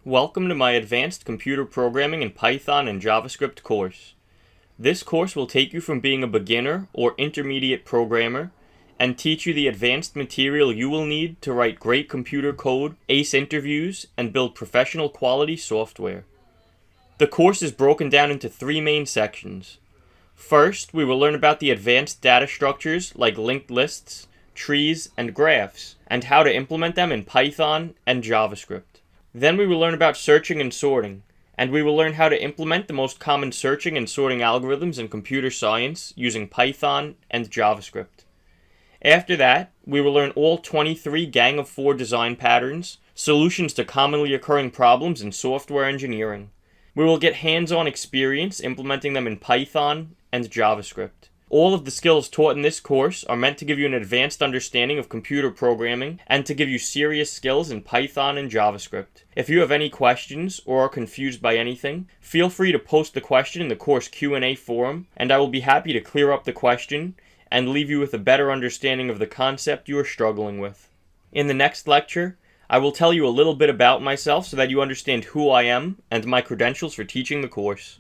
Welcome to my Advanced Computer Programming in Python and JavaScript course. This course will take you from being a beginner or intermediate programmer and teach you the advanced material you will need to write great computer code, ace interviews, and build professional quality software. The course is broken down into three main sections. First, we will learn about the advanced data structures like linked lists, trees, and graphs, and how to implement them in Python and JavaScript. Then we will learn about searching and sorting, and we will learn how to implement the most common searching and sorting algorithms in computer science using Python and JavaScript. After that, we will learn all 23 Gang of 4 design patterns, solutions to commonly occurring problems in software engineering. We will get hands-on experience implementing them in Python and JavaScript. All of the skills taught in this course are meant to give you an advanced understanding of computer programming and to give you serious skills in Python and JavaScript. If you have any questions or are confused by anything, feel free to post the question in the course Q&A forum, and I will be happy to clear up the question and leave you with a better understanding of the concept you are struggling with. In the next lecture, I will tell you a little bit about myself so that you understand who I am and my credentials for teaching the course.